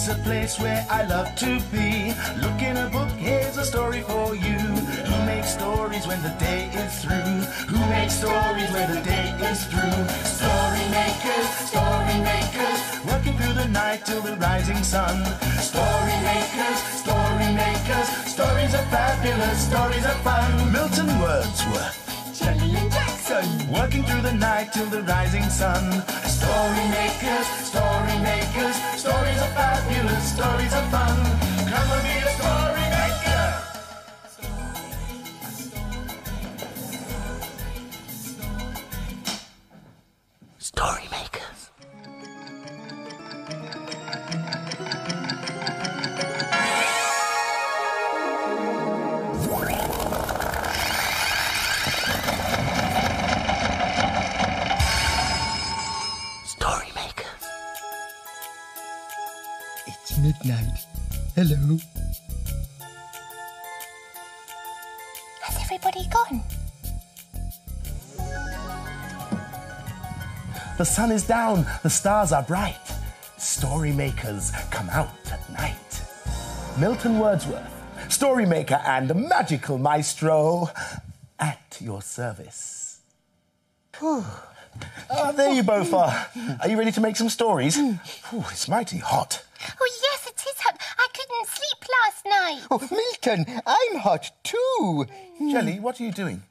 It's a place where I love to be. Look in a book, here's a story for you. Who makes stories when the day is through? Who makes stories when the day is through? Story makers, working through the night till the rising sun. Story makers, stories are fabulous, stories are fun. Milton Wordsworth, Shelley and Jackson, working through the night till the rising sun. Story makers, stories are fabulous, stories are fun. Come and be a story maker. Story makers. Story makers. It's midnight. Hello. has everybody gone? The sun is down, the stars are bright. Story makers come out at night. Milton Wordsworth, story maker and magical maestro, at your service. There you both are. Are you ready to make some stories? It's mighty hot. Oh, yes, it is hot. I couldn't sleep last night. Oh, Milton, I'm hot too. Jelly, what are you doing?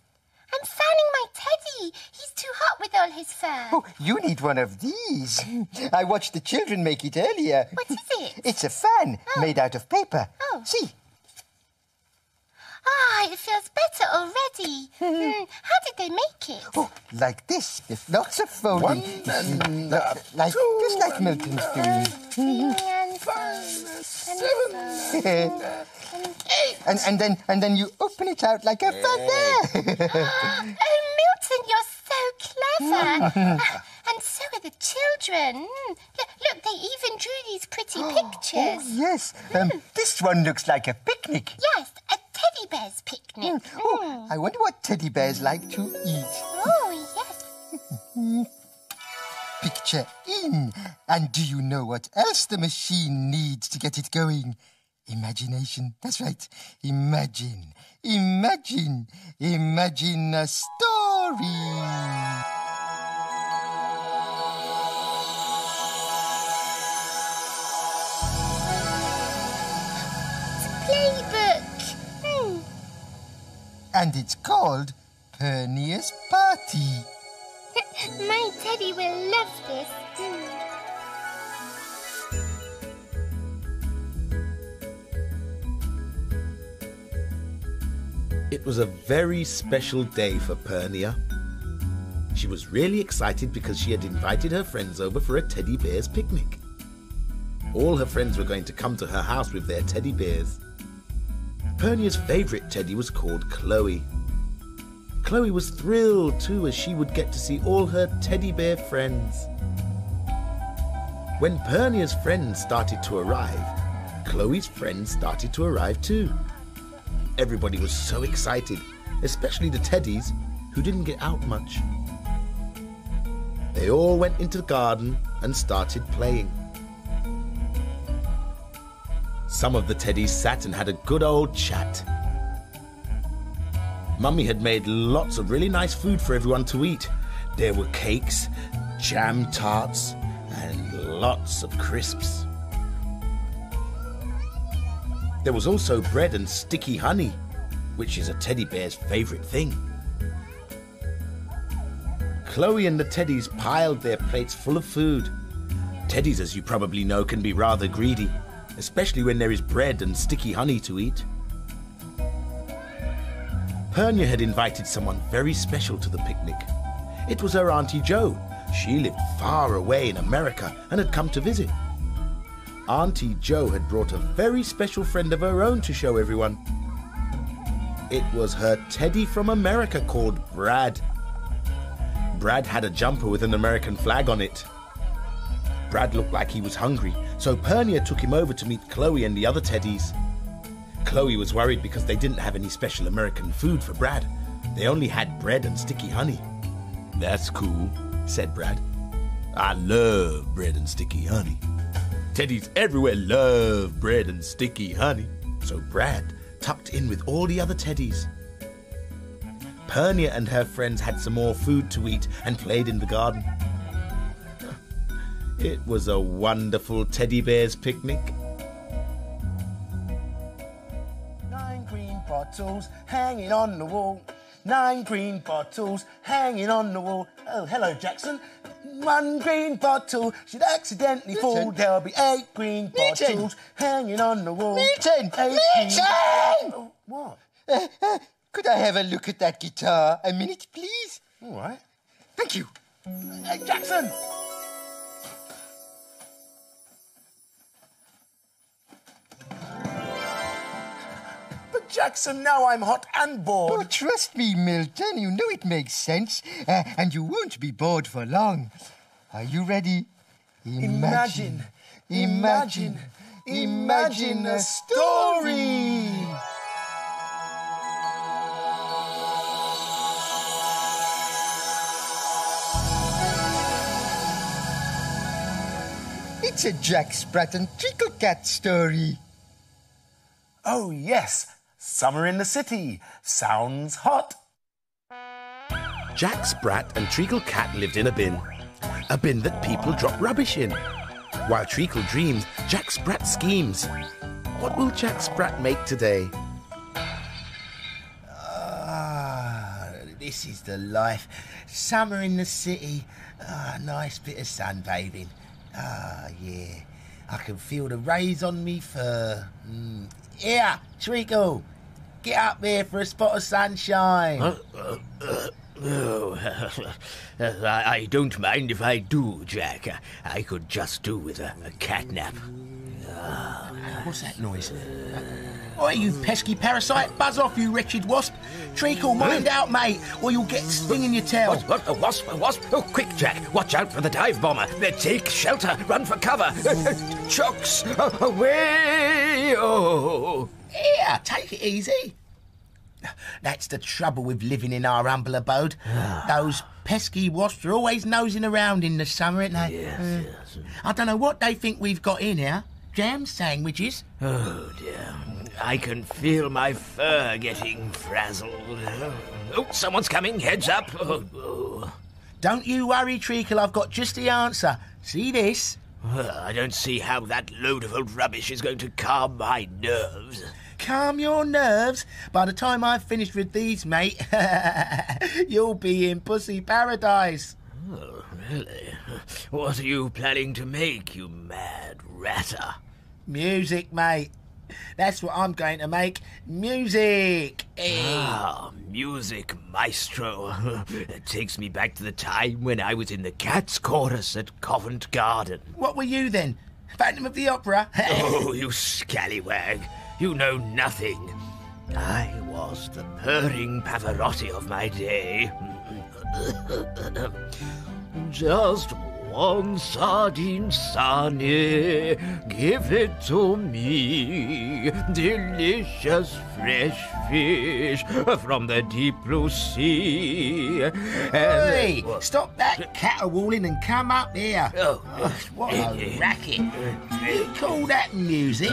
I'm fanning my teddy. He's too hot with all his fur. Oh, you need one of these. I watched the children make it earlier. What is it? It's a fan made out of paper. Oh. See? Ah, it feels better already. How did they make it? Oh, like this, with lots of folding. One and like two just like and Milton's doing. And then you open it out like a feather. Oh, Milton, you're so clever. And so are the children. Look, they even drew these pretty pictures. Oh, yes. This one looks like a picnic. Yes, a teddy bear's picnic. Oh, I wonder what teddy bears like to eat. Oh, yes. Picture in. And do you know what else the machine needs to get it going? Imagination. That's right. Imagine. Imagine. Imagine a story. Playbook. And it's called Pernia's Party. My teddy will love this. It was a very special day for Pernia. She was really excited because she had invited her friends over for a teddy bear's picnic. All her friends were going to come to her house with their teddy bears. Pernia's favourite teddy was called Chloe. Chloe was thrilled too, as she would get to see all her teddy bear friends. When Pernia's friends started to arrive, Chloe's friends started to arrive too. Everybody was so excited, especially the teddies, who didn't get out much. They all went into the garden and started playing. Some of the teddies sat and had a good old chat. Mummy had made lots of really nice food for everyone to eat. There were cakes, jam tarts, and lots of crisps. There was also bread and sticky honey, which is a teddy bear's favourite thing. Chloe and the teddies piled their plates full of food. Teddies, as you probably know, can be rather greedy, especially when there is bread and sticky honey to eat. Pernia had invited someone very special to the picnic. It was her Auntie Jo. She lived far away in America and had come to visit. Auntie Jo had brought a very special friend of her own to show everyone. It was her teddy from America called Brad. Brad had a jumper with an American flag on it. Brad looked like he was hungry, so Pernia took him over to meet Chloe and the other teddies. Chloe was worried because they didn't have any special American food for Brad. They only had bread and sticky honey. "That's cool," said Brad. "I love bread and sticky honey." Teddies everywhere love bread and sticky honey. So Brad tucked in with all the other teddies. Pernia and her friends had some more food to eat and played in the garden. It was a wonderful teddy bear's picnic. 9 green bottles hanging on the wall. 9 green bottles hanging on the wall. Oh, hello, Jackson. 1 green bottle should accidentally fall. There'll be 8 green bottles hanging on the wall. Milton! Milton! Oh, what? Could I have a look at that guitar? A minute, please? All right. Thank you. Hey, Jackson! But Jackson, now I'm hot and bored. Oh, trust me, Milton. You know it makes sense. And you won't be bored for long. Are you ready? Imagine a story. It's a Jack Sprat and Treacle cat story. Oh, yes. Summer in the city. Sounds hot. Jack Sprat and Treacle Cat lived in a bin that people drop rubbish in. While Treacle dreams, Jack Sprat schemes. What will Jack Sprat make today? This is the life. Summer in the city. Nice bit of sunbathing. Yeah. I can feel the rays on me fur. Here, Treacle. Get up there for a spot of sunshine. I don't mind if I do, Jack. I could just do with a cat nap. What's that noise? Oi, you pesky parasite. Buzz off, you wretched wasp. Treacle, mind out, mate, or you'll get sting in your tail. What? A wasp? A wasp? Oh, quick, Jack. Watch out for the dive bomber. Take shelter. Run for cover. Chooks, away! Oh. Here, take it easy. That's the trouble with living in our humble abode. Those pesky wasps are always nosing around in the summer, aren't they? Yes. I don't know what they think we've got in here. Jam sandwiches? Oh, dear. I can feel my fur getting frazzled. Oh, someone's coming. Heads up. Oh. Don't you worry, Treacle. I've got just the answer. See this? I don't see how that load of old rubbish is going to calm my nerves. Calm your nerves. By the time I've finished with these, mate, you'll be in pussy paradise. Oh, really? What are you planning to make, you mad ratter? Music, mate. That's what I'm going to make. Music! Music maestro. It takes me back to the time when I was in the Cats' Chorus at Covent Garden. What were you then? Phantom of the Opera? Oh, you scallywag. You know nothing. I was the purring Pavarotti of my day. Just one sardine, Sonny, give it to me. Delicious fresh fish from the deep blue sea. Hey, stop that caterwauling and come up here. Oh, what a racket. You call that music?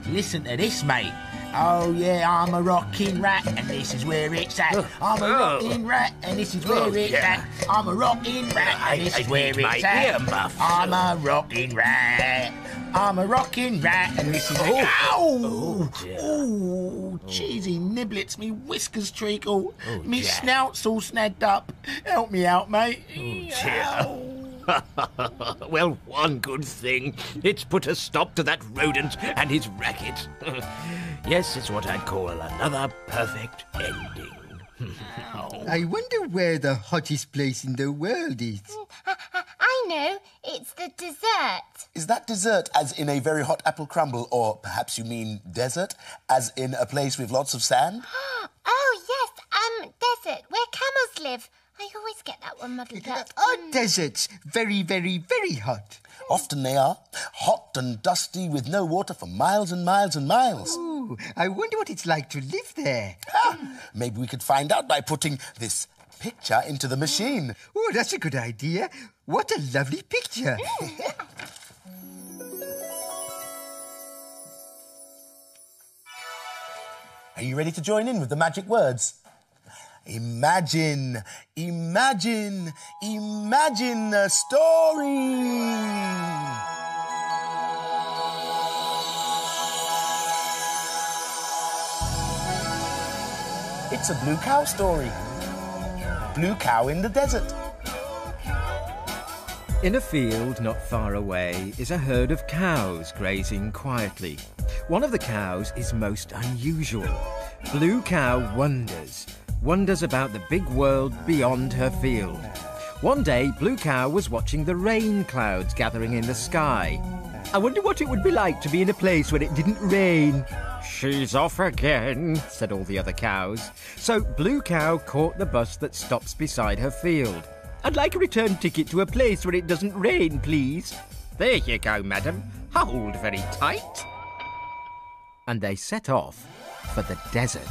Listen to this, mate. Oh, yeah, I'm a rocking rat, and this is where it's at. I'm a rocking rat, and this is where it's at. I'm a rocking rat, and this is where it's at. I'm a rocking rat. I'm a rocking rat, and this is where... Ow! Oh, cheesy niblets, me whiskers, Treacle. Me snout's all snagged up. Help me out, mate. Well, one good thing. It's put a stop to that rodent and his racket. Yes, it's what I'd call another perfect ending. I wonder where the hottest place in the world is. I know. It's the dessert. Is that dessert as in a very hot apple crumble, or perhaps you mean desert, as in a place with lots of sand? Oh, yes, desert, where camels live. I always get that one muddled up. Deserts. Very, very, very hot. Often they are. Hot and dusty with no water for miles and miles and miles. Ooh, I wonder what it's like to live there. Maybe we could find out by putting this picture into the machine. Oh, that's a good idea. What a lovely picture. Are you ready to join in with the magic words? Imagine, imagine, imagine a story. It's a blue cow story. Blue cow in the desert. In a field not far away is a herd of cows grazing quietly. One of the cows is most unusual. Blue cow wonders about the big world beyond her field. One day, Blue cow was watching the rain clouds gathering in the sky. I wonder what it would be like to be in a place where it didn't rain. She's off again, said all the other cows. So Blue cow caught the bus that stops beside her field. I'd like a return ticket to a place where it doesn't rain, please. There you go, madam. Hold very tight. And they set off for the desert.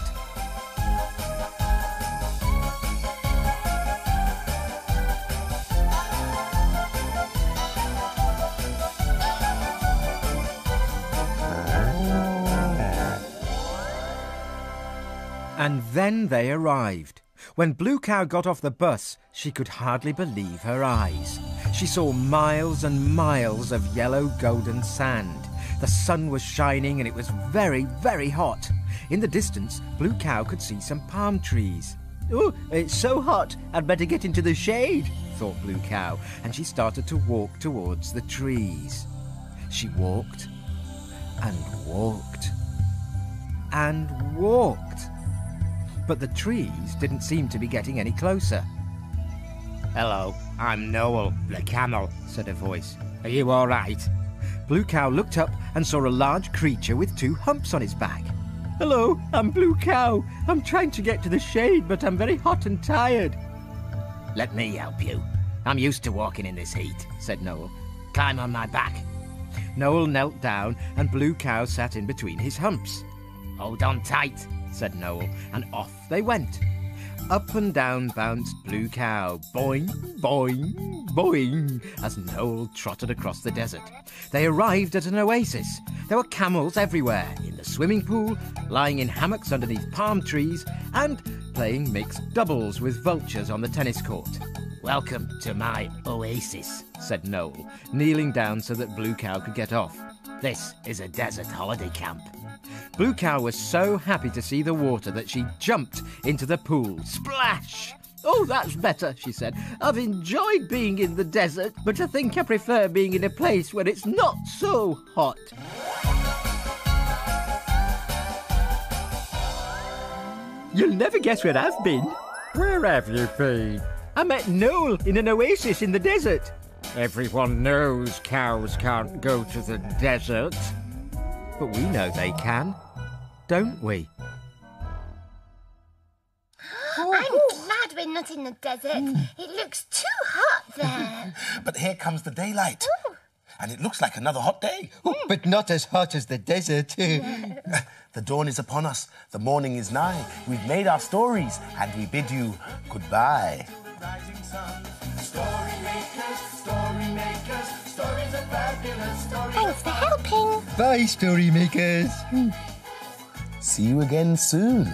And then they arrived. When Blue cow got off the bus, she could hardly believe her eyes. She saw miles and miles of yellow golden sand. The sun was shining and it was very, very hot. In the distance, Blue cow could see some palm trees. Oh, it's so hot, I'd better get into the shade, thought Blue cow, and she started to walk towards the trees. She walked and walked and walked. But the trees didn't seem to be getting any closer. Hello, I'm Noel, the camel, said a voice. Are you all right? Blue cow looked up and saw a large creature with 2 humps on its back. Hello, I'm Blue cow. I'm trying to get to the shade, but I'm very hot and tired. Let me help you. I'm used to walking in this heat, said Noel. Climb on my back. Noel knelt down and Blue cow sat in between his humps. Hold on tight, said Noel, and off they went. Up and down bounced Blue cow, boing, boing, boing, as Noel trotted across the desert. They arrived at an oasis. There were camels everywhere, in the swimming pool, lying in hammocks underneath palm trees, and playing mixed doubles with vultures on the tennis court. Welcome to my oasis, said Noel, kneeling down so that Blue cow could get off. This is a desert holiday camp. Blue cow was so happy to see the water that she jumped into the pool. Splash! Oh, that's better, she said. I've enjoyed being in the desert, but I think I prefer being in a place where it's not so hot. You'll never guess where I've been. Where have you been? I met Noel in an oasis in the desert. Everyone knows cows can't go to the desert. But we know they can, don't we? I'm glad we're not in the desert. It looks too hot there. But here comes the daylight. Ooh. And it looks like another hot day. But not as hot as the desert. The dawn is upon us. The morning is nigh. We've made our stories, and we bid you goodbye. Rising sun, story makers, stories are fabulous stories. Thanks for helping. Bye, story makers. See you again soon.